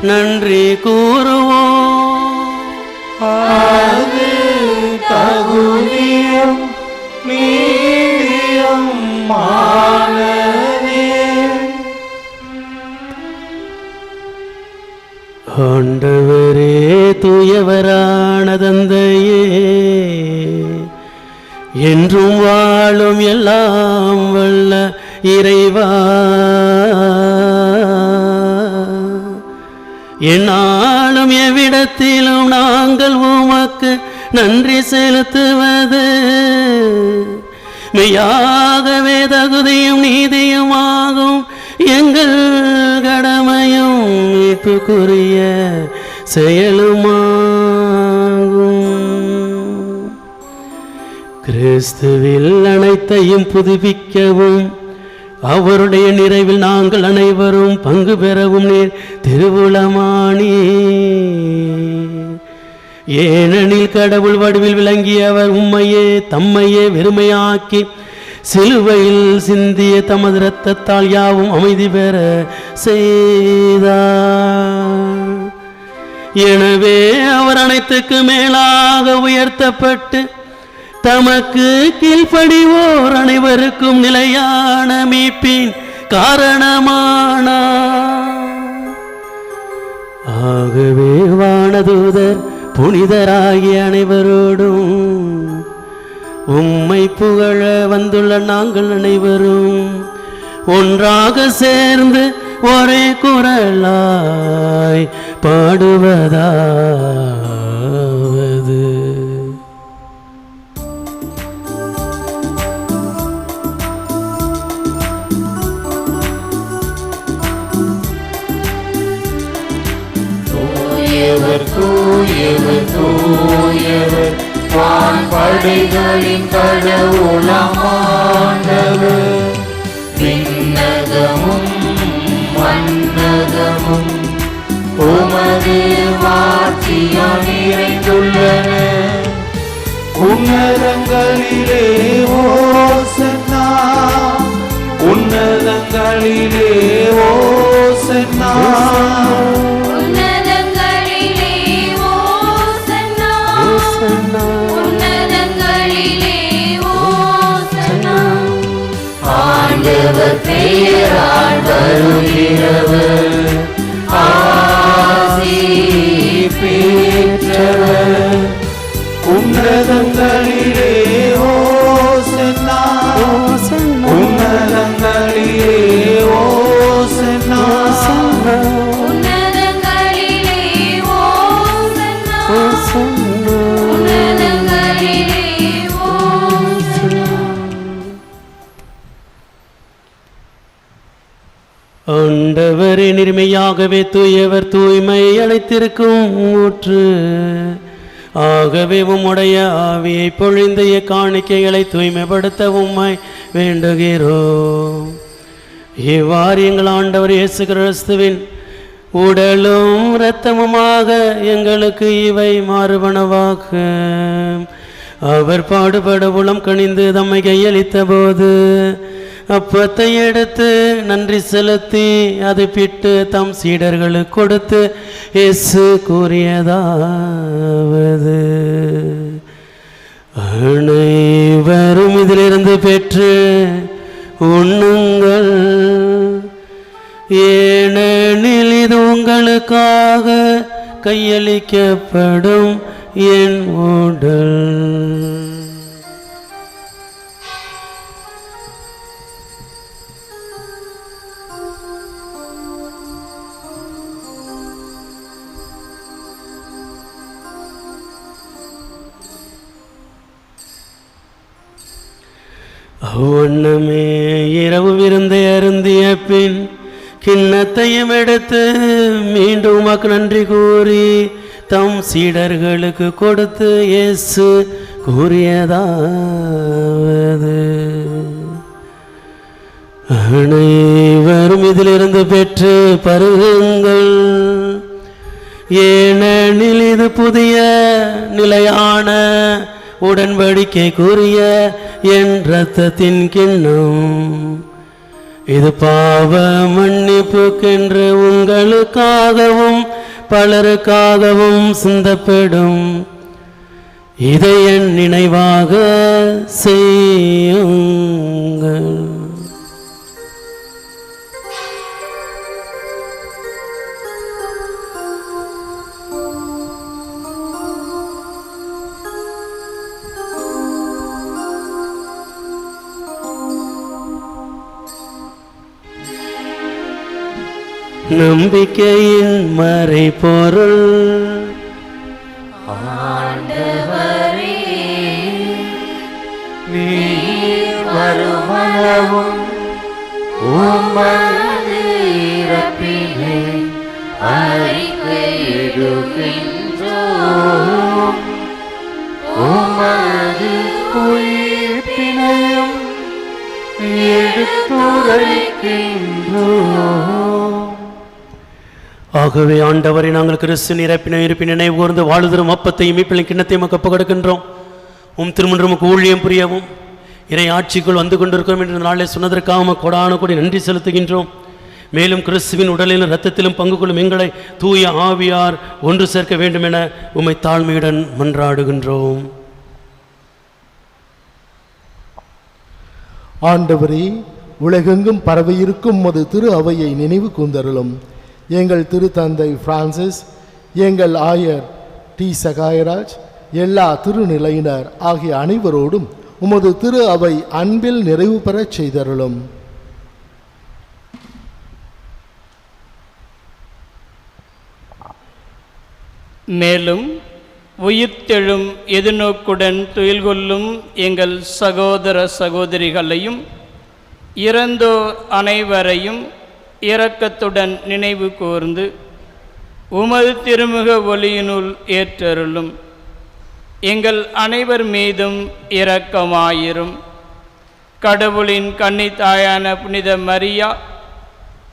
நன்றி கூறுவோம். அது தகுதியும் நீதியும் மானதே. ஆண்டவரே, தூயவரான தந்தையே, என்றும் வாழும் எல்லாம் வல்ல இறைவா, என்னாலும் எவ்விடத்திலும் நாங்கள் உமக்கு நன்றி செலுத்துவது மெய்யாகவே தகுதியும் நீதியுமாகும். எங்கள் கடமையும் மீட்புக்குரிய செயலுமாகும். கிறிஸ்துவில் அனைத்தையும் புதுப்பிக்கவும் அவருடைய நிறைவில் நாங்கள் அனைவரும் பங்கு பெறவும் நீர் திருவுளமானி. ஏனெனில் கடவுள் வடிவில் விளங்கிய அவர் உம்மையே தம்மையே வெறுமையாக்கி சிலுவையில் சிந்திய தமது இரத்தத்தால் யாவும் அமைதி பெற செய்தார். எனவே அவர் அனைத்துக்கு மேலாக உயர்த்தப்பட்டு தமக்கு கீழ்ப்படிவோர் அனைவருக்கும் நிலையான மீட்பின் காரணமானார். ஆகவே வானதூதர் புனிதராகிய அனைவரோடும் உம்மை புகழ வந்துள்ள நாங்கள் அனைவரும் ஒன்றாக சேர்ந்து ஒரே குரலாய் பாடுவதாவது: தூயவர் தூயவர் தூயவர் வான்படைகளின் கடவுளமாண்டவர். விண்ணகமும் மன்னகமும் உமது மாட்சியால் நிறைந்துள்ளன. உன்னதங்களிலே ஓசன்னா, உன்னதங்களிலே ஓசன்னா, உன்னதங்களிலே ஓசன்னா, உன்னதங்களிலே ஓசன்னா. ஆண்டவர் பெயரால் வருகிறவர் பெற்றவர் ஆசி பெற்றவர் உன்னதங்களிலே ஓசன்னா உன்னதங்களிலே ஓசன்னா உன்னதங்களிலே ஓசன்னா உன்னதங்களிலே ஓசன்னா. ஆண்டவரே, நிர்மையாகவே தூயவர், தூய்மை அழைத்திருக்கும் ஊற்று. ஆகவே உம்முடைய ஆவியை பொழிந்த காணிக்கைகளை தூய்மைப்படுத்த உம்மை வேண்டுகிறோம். இவ்வாறு எங்கள் ஆண்டவர் இயேசு கிறிஸ்துவின் உடலும் இரத்தமுமாக எங்களுக்கு இவை மாறுபனவாக. அவர் பாடுபட உளம் கனிந்து தம்மை கையளித்த போது அப்பத்தை எடுத்து நன்றி செலுத்தி அதை பிட்டு தம் சீடர்களுக்கு கொடுத்து இயேசு கூறியதாவது: அனைவரும் இதிலிருந்து பெற்று உண்ணுங்கள், ஏனெனில் இது உங்களுக்காக கையளிக்கப்படும் என் உடல். அவ்வண்ணமே இரவு விருந்தை அருந்திய பின் கிண்ணத்தையும் எடுத்து மீண்டும் உமக்கு நன்றி கூறி தம் சீடர்களுக்கு கொடுத்து இயேசு கூறியதாவது: அனைவரும் இதிலிருந்து பெற்று பருகுங்கள், ஏனெனில் இது புதிய நிலையான உடன்படிக்கை கூறிய என் இரத்தத்தின் கிண்ணம். இது பாவ மன்னிப்புக்கென்று உங்களுக்காகவும் பலருக்காகவும் சிந்தப்படும். இதை என் நினைவாக செய்யுங்கள். நம்பிக்கையின் மறைபொருள். ஆண்டவரே, நீர் வருமளவும் உமது இறப்பினை அறிக்கையிடுகின்றோம், உமது உயிர்ப்பினையும் எடுத்துரைக்கின்றோம். ஆகவே ஆண்டவரை, நாங்கள் கிறிஸ்து இறப்பினை இருப்பின் நினைவு கூர்ந்து வாழுதரும் அப்பத்தையும் மீட்பின் கிண்ணத்தையும் ஒப்புக் கொடுக்கின்றோம். திருமன்றமுக்கு ஊழியம் புரியவும் இறை ஆட்சிக்குள் வந்து கொண்டிருக்கிறோம் என்று நாளை சொன்னதற்காக கொடான கொடி நன்றி செலுத்துகின்றோம். மேலும் கிறிஸ்துவின் உடலிலும் இரத்தத்திலும் பங்கு கொள்ளும் எங்களை தூய ஆவியார் ஒன்று சேர்க்க வேண்டும் என உம்மை தாழ்மையுடன் மன்றாடுகின்றோம். ஆண்டவரே, உலகெங்கும் பரவியிருக்கும் உமது திரு அவையை நினைவு கூர்ந்தருளும். எங்கள் திருத்தந்தை பிரான்சிஸ், எங்கள் ஆயர் டி சகாயராஜ், எல்லா திருநிலையினர் ஆகிய அனைவரோடும் உமது திரு அவை அன்பில் நிறைவு பெறச் செய்தருளும். மேலும் உயிர்த்தெழும் எதிர்நோக்குடன் துயில் கொள்ளும் எங்கள் சகோதர சகோதரிகளையும் இறந்தோர் அனைவரையும் இரக்கத்துடன் நினைவு கூர்ந்து உமது திருமுக ஒளியினுள் ஏற்றருளும். எங்கள் அனைவர் மீதும் இரக்கமாயிரும். கடவுளின் கன்னித்தாயான புனித மரியா,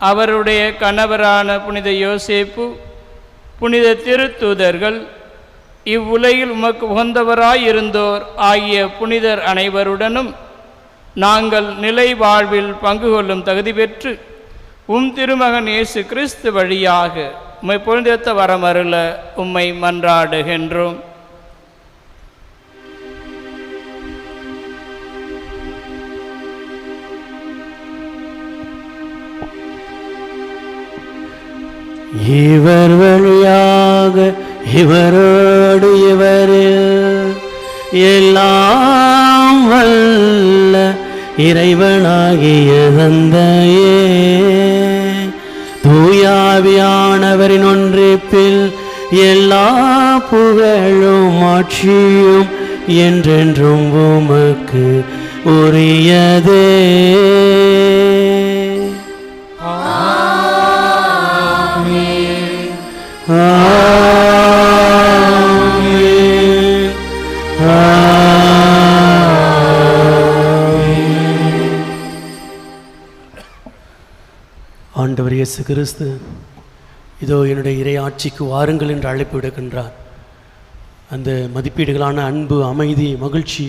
அவருடைய கணவரான புனித யோசேப்பு, புனித திருத்தூதர்கள், இவ்வுலகில் உமக்கு உகந்தவராயிருந்தோர் ஆகிய புனிதர் அனைவருடனும் நாங்கள் நிலை வாழ்வில் பங்கு கொள்ளும் தகுதி பெற்று திருமகன் இயேசு கிறிஸ்து வழியாக உம்மை பொழுந்தேத்த வரமருள உம்மை மன்றாடுகின்றோம். இவர் வழியாக இவரோடு இவரில் எல்லாம் வல்ல இறைவனாகிய தந்தையே, தூயாவியானவரின் ஒன்றிப்பில் எல்லா புகழும் ஆட்சியும் என்றென்றும் உமக்கு உரியதே. ஆண்டவர் இயேசு கிறிஸ்து இதோ என்னுடைய இறை ஆட்சிக்கு வாருங்கள் என்று அழைப்பு விடுக்கின்றார். அந்த மதிப்பீடுகளான அன்பு, அமைதி, மகிழ்ச்சி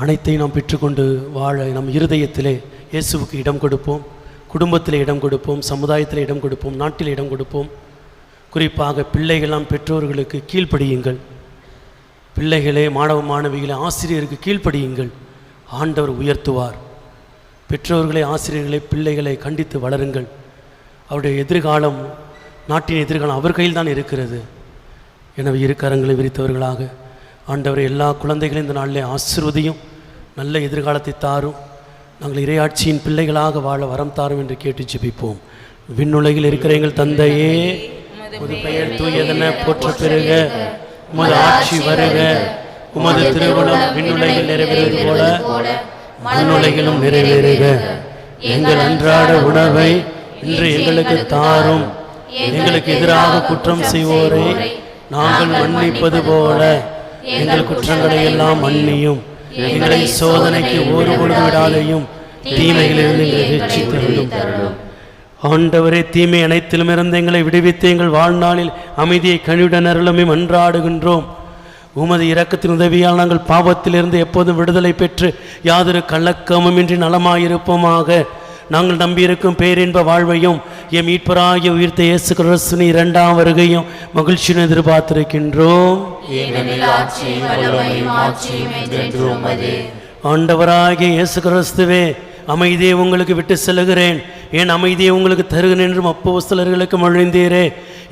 அனைத்தையும் நாம் பெற்றுக்கொண்டு வாழ நம் இருதயத்திலே இயேசுவுக்கு இடம் கொடுப்போம், குடும்பத்தில் இடம் கொடுப்போம், சமுதாயத்தில் இடம் கொடுப்போம், நாட்டில் இடம் கொடுப்போம். குறிப்பாக பிள்ளைகளாம் பெற்றோர்களுக்கு கீழ்ப்படியுங்கள். பிள்ளைகளே, மாணவ மாணவிகளே, ஆசிரியருக்கு கீழ்ப்படியுங்கள். ஆண்டவர் உயர்த்துவார். பெற்றோர்களை, ஆசிரியர்களை, பிள்ளைகளை கண்டித்து வளருங்கள். அவருடைய எதிர்காலம், நாட்டின் எதிர்காலம் அவர் கையில் தான் இருக்கிறது. எனவே இரு கரங்களை விரித்தவர்களாக ஆண்டவரை எல்லா குழந்தைகளையும் இந்த நாளிலே ஆசீர்வதியும், நல்ல எதிர்காலத்தை தாரும், நாங்கள் இறையாட்சியின் பிள்ளைகளாக வாழ வரம் தாரும் என்று கேட்டு ஜெபிப்போம். விண்ணுலகில் இருக்கிற எங்கள் தந்தையே, உமது பெயர் தூயதென போற்ற பெறுக, உமது ஆட்சி வருக, உமது திருவுளம் விண்ணுலகில் நிறைவேறுவது போல மண்ணுலகிலும் நிறைவேறுக. எங்கள் அன்றாட உணவை இன்று எங்களுக்கு தாரும். எங்களுக்கு எதிராக குற்றம் செய்வோரை நாங்கள் மன்னிப்பது போல எங்கள் குற்றங்களை எல்லாம் மன்னியும். எங்களை சோதனைக்கு ஒருபொழுது விடாதையும், தீமைகளிலிருந்து எங்களை ரட்சித்தருளும். ஆண்டவரே, தீமை அனைத்திலும் இருந்து எங்களை விடுவித்து எங்கள் வாழ்நாளில் அமைதியை கனிவுடன் அருளுமே மன்றாடுகின்றோம். உமது இரக்கத்தின் உதவியால் நாங்கள் பாவத்திலிருந்து எப்போதும் விடுதலை பெற்று யாதொரு கலக்கமுமின்றி நலமாயிருப்போமாக. நாங்கள் நம்பியிருக்கும் பேரின்ப வாழ்வையும் எம் மீட்பராகிய உயிர்த்த இயேசு கிறிஸ்துவின் இரண்டாம் வருகையும் மகிழ்ச்சியுடன் எதிர்பார்த்திருக்கின்றோம். ஆண்டவராகிய இயேசு கிறிஸ்துவே, அமைதியை உங்களுக்கு விட்டு செல்கிறேன், என் அமைதியை உங்களுக்கு தருகிறேன் என்றும் அப்போஸ்தலர்களுக்கு மொழிந்தீரே.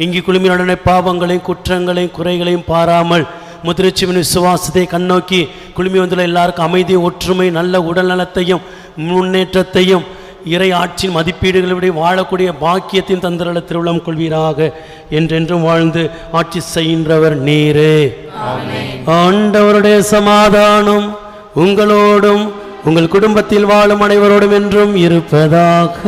இங்கு குழுமினுடனே பாவங்களையும் குற்றங்களையும் குறைகளையும் பாராமல் முதிர்ச்சிவின் விசுவாசத்தை கண்ணோக்கி குழுமி வந்துள்ள எல்லாருக்கும் அமைதி, ஒற்றுமை, நல்ல உடல் நலத்தையும் முன்னேற்றத்தையும் இறை ஆட்சியின் மதிப்பீடுகளிடையே வாழக்கூடிய பாக்கியத்தின் தந்திரள திருவிழம் கொள்வீராக. என்றென்றும் வாழ்ந்து ஆட்சி செய்கின்றவர் நீரே. ஆண்டவருடைய சமாதானம் உங்களோடும் உங்கள் குடும்பத்தில் வாழும் அனைவரோடும் என்றும் இருப்பதாக.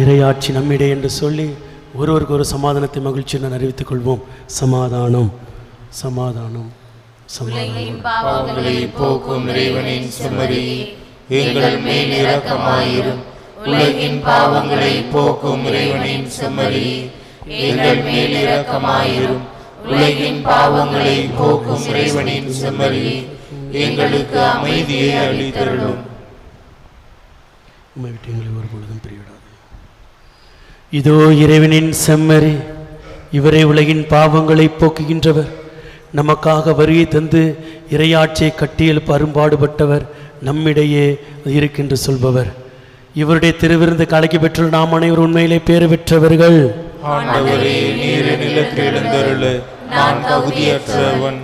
இறையாட்சி நம்மிடே என்று சொல்லி ஒருவருக்கு ஒரு சமாதானத்தை மகிழ்ச்சியுடன் அறிவித்துக் கொள்வோம். சமாதானம், சமாதானம், சமாதானம். பாவங்களை போக்கும் இறைவனின் செம்மறி, எங்கள் மேல் இரக்கமாயிரும். உலகின் பாவங்களை போக்கும் இறைவனின் செம்மறி, எங்கள் மேல் இரக்கமாயிரும். உலகின் பாவங்களை போக்கும் இறைவனின் செம்மறி, எங்களுக்கு அமைதியை அளித்தருளும். உம்மை விட்டு எங்களை ஒருபொழுதும் பிரிவிடாது. இதோ இறைவனின் செம்மறி, இவரே உலகின் பாவங்களை போக்குகின்றவர், நமக்காக வருகை தந்து இறையாட்சியை கட்டியெழுப்ப அரும்பாடுபட்டவர், நம்மிடையே இருக்கின்ற சொல்பவர். இவருடைய திருவிருந்து கலைக்கு பெற்றுள்ள நாம் அனைவரும் உண்மையிலே பேறு பெற்றவர்கள். ஆண்டவரே, நீர் நிலத்தில் எழுந்தருள நான் தகுதியற்றவன்,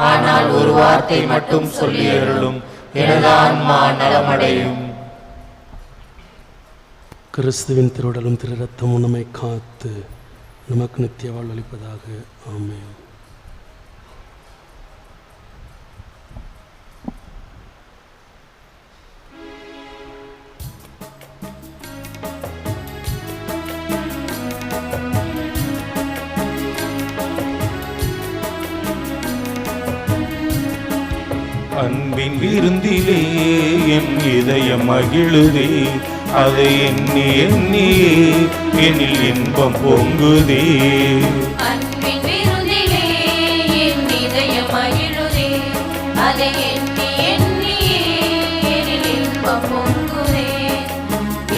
ஆனால் ஒரு வார்த்தை மட்டும் சொல்லி அருளும், எனது ஆன்மா நலமடையும். கிறிஸ்துவின் திருவுடலும் திரு ரத்தமும் நம்மை காத்து நமக்கு நித்திய வாழ்வளிப்பதாக. ஆமென். அன்பின் விருந்திலே என் இதயம் மகிழுதே, அதை எண்ணி எண்ணியே என்னில் இன்பம் பொங்குதே. அன்பின் விருந்திலே என் இதயம் மகிழுதே, அதை எண்ணி எண்ணியே என்னில் இன்பம் பொங்குதே.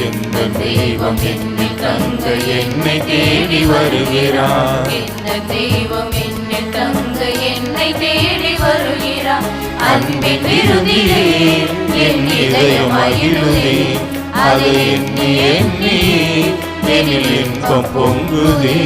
எங்கள் தெய்வம் என்னை தங்க என்னை தேடி வருகிறார். எந்த தெய்வம் என்னை தங்க என்னை தேடி வருகிறார். அன்பின் விருந்திலே என் இதயம் மகிழுதே, அதை எண்ணி எண்ணி எனில் இன்பம் பொங்குதே.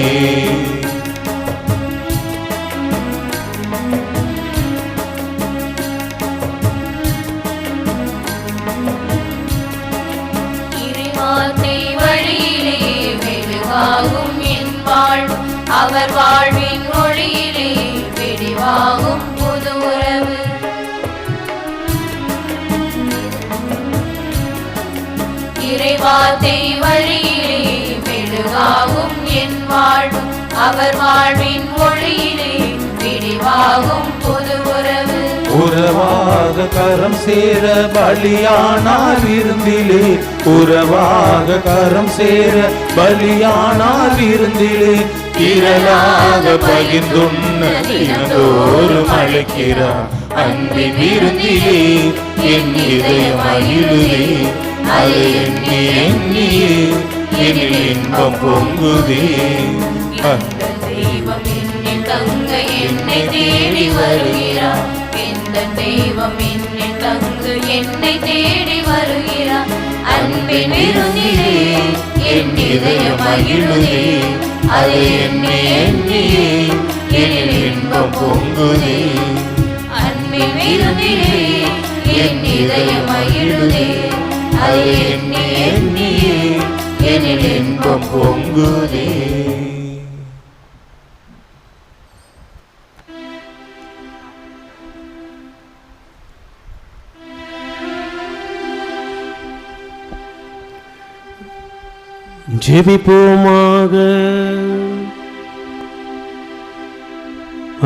இறைவார்த்தை வழியிலே மெழுகாகும் என் வாழ்வு, அவர் வாழ்வின் மொழியிலே வெடிவாகும் புது உறவு. இறைவார்த்தை வழியிலே மெழுகாகும் என் வாழ்வு, அவர் வாழ்வின் மொழியிலே வெடிவாகும் புது உறவு. உறவாக கரம் சேர பலியானார் விருந்திலே, உறவாக கரம் சேர பலியானார் விருந்திலே, திரளாக பகிர்ந்துண்ண தினந்தோறும் அழைக்கிறார். அன்பின் விருந்திலே என் இதயம் மகிழுதே, அதை எண்ணி எண்ணியே எனில் இன்பம் பொங்குதே. இந்த தெய்வம் என்னில் தங்க என்னை தேடி வருகிறார். இந்த தெய்வம் என்னில் தங்க என்னை தேடி வருகிறார். அன்பின் விருந்திலே என் இதயம் மகிழுதே, அதை எண்ணி எண்ணியே எனில் இன்பம் பொங்குதே. அன்பின் விருந்திலே என் இதயம் மகிழுதே, அதை எண்ணி எண்ணியே எனில் இன்பம் பொங்குதே. ஜெபிப்போமாக.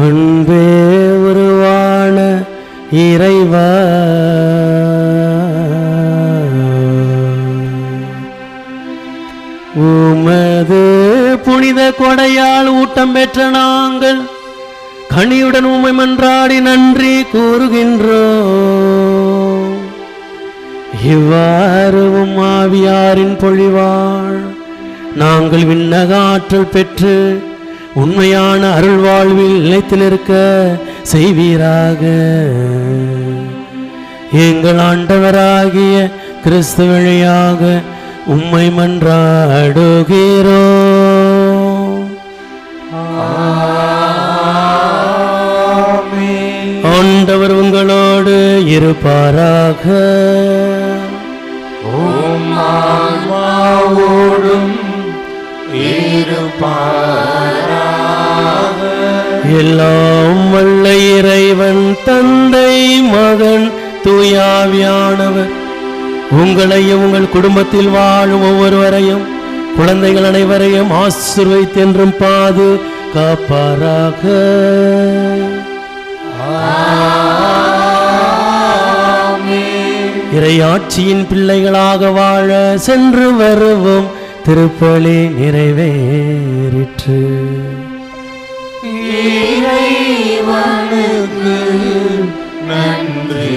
அன்பே உருவான இறைவா, உமது புனித கொடையால் ஊட்டம் பெற்ற நாங்கள் கனியுடன் உம்மை மன்றாடி நன்றி கூறுகின்றோம். இவ்வாறு உம் ஆவியாரின் பொழிவாள் நாங்கள் விண்ணக ஆற்றல் பெற்று உண்மையான அருள் வாழ்வில் நிலைத்து நிற்க செய்வீராக. எங்கள் ஆண்டவராகிய கிறிஸ்து வழியாக உம்மை மன்றாடுகிறோம். ஆண்டவர் உங்களோடு இருப்பாராக. ஆன்மாவோடும் இருப்பாராக. எல்லாம் வல்ல இறைவன் தந்தை மகன் தூயாவியானவர் உங்களையும் உங்கள் குடும்பத்தில் வாழும் ஒவ்வொருவரையும் குழந்தைகள் அனைவரையும் ஆசீர்வதித்தென்றும் பாதுகாப்பாராக. இறையாட்சியின் பிள்ளைகளாக வாழ சென்று வருவோம். திருப்பலி நிறைவேறிற்று. இறைவனுக்கு நன்றி.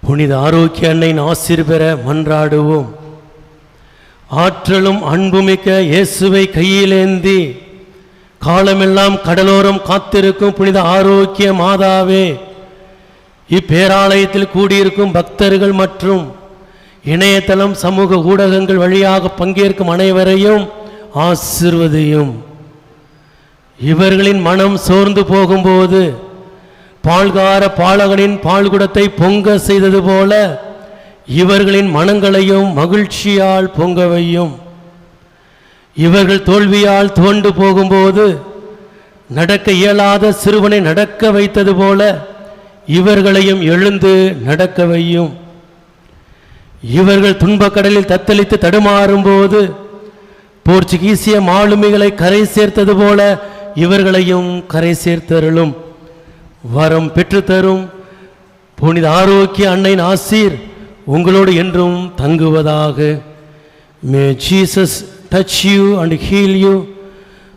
புனித ஆரோக்கிய அன்னையின் ஆசீர் பெற மன்றாடுவோம். ஆற்றலும் அன்புமிக்க இயேசுவை கையிலேந்தி காலமெல்லாம் கடலோரம் காத்திருக்கும் புனித ஆரோக்கிய மாதாவே, இப்பேராலயத்தில் கூடியிருக்கும் பக்தர்கள் மற்றும் இணையதளம் சமூக ஊடகங்கள் வழியாக பங்கேற்கும் அனைவரையும் ஆசிர்வதியும். இவர்களின் மனம் சோர்ந்து போகும்போது பால்கார பாலகனின் பால்குடத்தை பொங்க செய்தது போல இவர்களின் மனங்களையும் மகிழ்ச்சியால் பொங்கவையும். இவர்கள் தோல்வியால் துவண்டு போகும்போது நடக்க இயலாத சிறுவனை நடக்க வைத்தது போல இவர்களையும் எழுந்து நடக்க வையும். இவர்கள் துன்பக்கடலில் தத்தளித்து தடுமாறும் போது போர்ச்சுகீசிய மாலுமிகளை கரை சேர்த்தது போல இவர்களையும் கரை சேர்த்தருளும். வரம் பெற்றுத்தரும் புனித ஆரோக்கிய அன்னையின் ஆசீர் உங்களோடு என்றும் தங்குவதாக. May Jesus touch you and heal you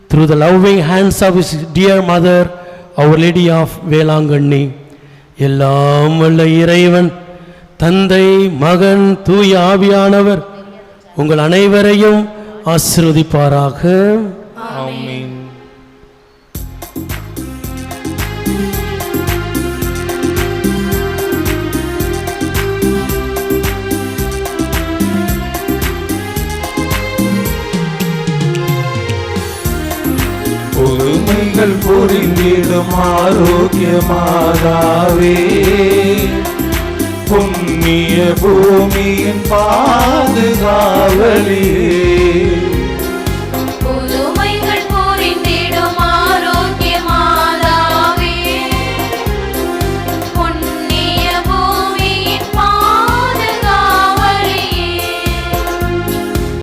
through the loving hands of his dear mother, Our Lady of Velankanni. எல்லாம் வல்ல இறைவன் தந்தை மகன் தூய ஆவியானவர் உங்கள் அனைவரையும் ஆசீர்வதிப்பாராக. ஆமென். புரிந்திடும் ஆரோக்கிய மாதாவே, புண்ணிய பூமியின் பாதுகாவலியே,